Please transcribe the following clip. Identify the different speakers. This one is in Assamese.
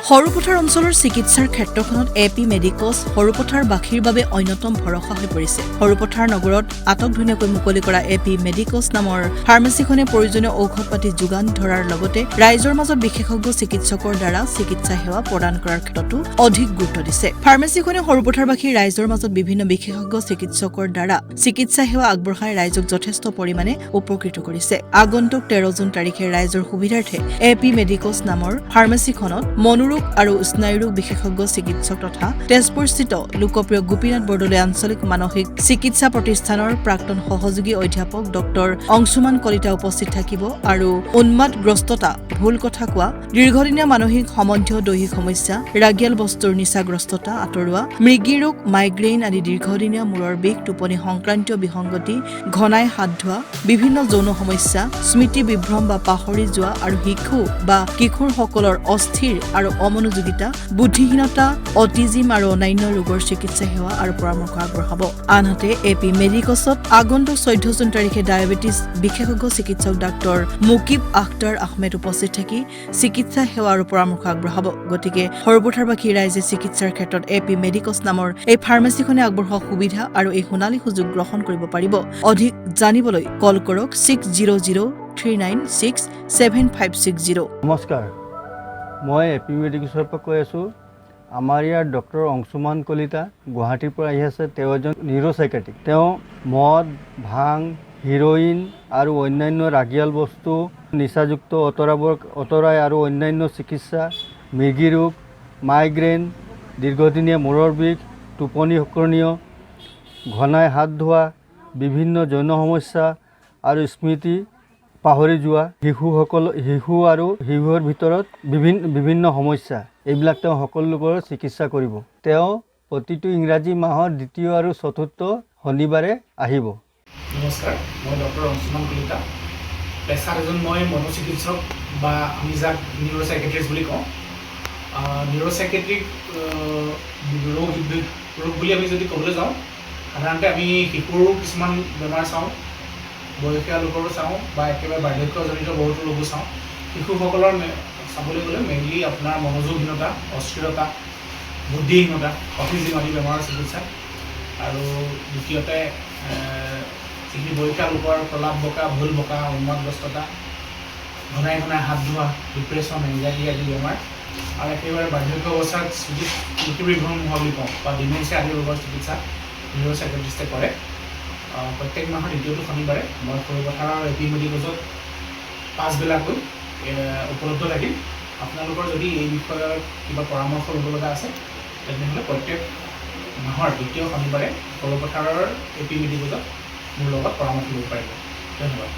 Speaker 1: সৰুপথাৰ অঞ্চলৰ চিকিৎসাৰ ক্ষেত্ৰখনত এপি মেডিকছ সৰুপথাৰ বাসীৰ বাবে অন্যতম ভৰসা হৈ পৰিছে। সৰুপথাৰ নগৰত আটকধুনীয়াকৈ মুকলি কৰা এপি মেডিকছ নামৰ ফাৰ্মাচীখনে প্ৰয়োজনীয় ঔষধ পাতি যোগান ধৰাৰ লগতে ৰাইজৰ মাজত বিশেষজ্ঞ চিকিৎসকৰ দ্বাৰা চিকিৎসা সেৱা প্ৰদান কৰাৰ ক্ষেত্ৰতো অধিক গুৰুত্ব দিছে। ফাৰ্মাচীখনে সৰুপথাৰবাসী ৰাইজৰ মাজত বিভিন্ন বিশেষজ্ঞ চিকিৎসকৰ দ্বাৰা চিকিৎসা সেৱা আগবঢ়াই ৰাইজক যথেষ্ট পৰিমাণে উপকৃত কৰিছে। আগন্তুক 13 জুন তাৰিখে ৰাইজৰ সুবিধাৰ্থে এপি মেডিকছ নামৰ ফাৰ্মাচীখনত মনোৰোগ আৰু স্নায়ুৰোগ বিশেষজ্ঞ চিকিৎসক তথা তেজপুৰস্থিত লোকপ্ৰিয় গোপীনাথ বৰদলৈ আঞ্চলিক মানসিক চিকিৎসা প্ৰতিষ্ঠানৰ প্ৰাক্তন সহযোগী অধ্যাপক ডক্টৰ অংশুমান কলিতা উপস্থিত থাকিব আৰু উন্মাদগ্ৰস্ততা, ভুল কথা কোৱা, দীৰ্ঘদিনীয়া মানসিক সম্বন্ধীয় দৈহিক সমস্যা, ৰাগিয়াল বস্তুৰ নিচাগ্ৰস্ততা আঁতৰোৱা, মৃগী ৰোগ, মাইগ্ৰেইন আদি দীৰ্ঘদিনীয়া মূৰৰ বিষ, টোপনি সংক্ৰান্তীয় বিসংগতি, ঘনাই হাত ধোৱা, বিভিন্ন যৌন সমস্যা, স্মৃতি বিভ্ৰম বা পাহৰি যোৱা আৰু শিশু বা কিশোৰসকলৰ অস্থিৰ আৰু অমনোযোগিতা, বুদ্ধিহীনতা, অটিজিম আৰু অন্যান্য ৰোগৰ চিকিৎসা সেৱা আৰু পৰামৰ্শ আগবঢ়াব। আনহাতে এপি মেডিকছত আগন্তুক 14 জুন তাৰিখে ডায়েবেটিছ বিশেষজ্ঞ চিকিৎসক ডাক্তৰ মুকিব আখতাৰ আহমেদ উপস্থিত থাকি চিকিৎসা সেৱা আৰু পৰামৰ্শ আগবঢ়াব। গতিকে সৰুপথাৰবাসী ৰাইজে চিকিৎসাৰ ক্ষেত্ৰত এপি মেডিকছ নামৰ এই ফাৰ্মাচীখনে আগবঢ়োৱা সুবিধা আৰু এই সোণালী সুযোগ গ্ৰহণ কৰিব পাৰিব। অধিক জানিবলৈ কল কৰক 6003967560।
Speaker 2: নমস্কাৰ, মই এপি মেডিকছৰ পৰা কৈ আছোঁ। আমাৰ ইয়াৰ ডক্টৰ অংশুমান কলিতা গুৱাহাটীৰ পৰা আহি আছে। তেওঁ এজন নিউৰ'চাইকেট্ৰিক। তেওঁ মদ, ভাং, হিৰ'ইন আৰু অন্যান্য ৰাগিয়াল বস্তু নিচাযুক্ত আঁতৰাই আৰু অন্যান্য চিকিৎসা, মৃগী ৰোগ, মাইগ্ৰেইন, দীৰ্ঘদিনীয়া মূৰৰ বিষ, টোপনি সকৰণীয়, ঘনাই হাত ধোৱা, বিভিন্ন যৌন সমস্যা আৰু স্মৃতি পাহৰি যোৱা, শিশু আৰু শিশুৰ ভিতৰত বিভিন্ন সমস্যা, এইবিলাক তেওঁ সকলো লোকৰ চিকিৎসা কৰিব। তেওঁ প্ৰতিটো ইংৰাজী মাহৰ 2য় আৰু 4ৰ্থ শনিবাৰে আহিব।
Speaker 3: নমস্কাৰ, মই ডক্টৰ অংশুমান কলিতা। পেছাত এজন মই মনোচিকিৎসক বা আমি যাক নিউৰ'চাইকেট্ৰিষ্ট বুলি কওঁ। নিউৰ'চাইকেট্ৰিক ৰোগ বুলি আমি যদি ক'বলৈ যাওঁ, সাধাৰণতে আমি শিশুৰো কিছুমান বেমাৰ চাওঁ, বয়সীয়া লোকৰো চাওঁ বা একেবাৰে বাৰ্ধক্যজনিত বহুতো ৰোগো চাওঁ। শিশুসকলৰ চাবলৈ গ'লে মেইনলি আপোনাৰ মনোযোগহীনতা, অস্থিৰতা, বুদ্ধিহীনতা, অটিজিম আদি বেমাৰৰ চিকিৎসা। আৰু দ্বিতীয়তে যিখিনি বয়সীয়া লোকৰ প্ৰলাপ বকা, ভুল বকা, উন্মাদগ্ৰস্ততা, ঘনাই ঘনাই হাত ধোৱা, ডিপ্ৰেশ্যন, এংজাইটি আদি বেমাৰ। আৰু একেবাৰে বাৰ্ধক্য অৱস্থাত স্মৃতি বিভ্ৰম হোৱা বুলি কওঁ বা ডিমেনচিয়া আদি ৰোগৰ চিকিৎসা নিউৰ'চাইকেট্ৰিষ্টে কৰে। প্ৰত্যেক মাহৰ 2টো শনিবাৰে মই সৰুপথাৰৰ এপি মেডিকছত পাছবেলাকৈ উপলব্ধ থাকিম। আপোনালোকৰ যদি এই বিষয়ত কিবা পৰামৰ্শ ল'ব লগা আছে তেনেহ'লে প্ৰত্যেক মাহৰ 2য় শনিবাৰে সৰুপথাৰৰ এপি মেডিকছত মোৰ লগত পৰামৰ্শ ল'ব পাৰিব। ধন্যবাদ।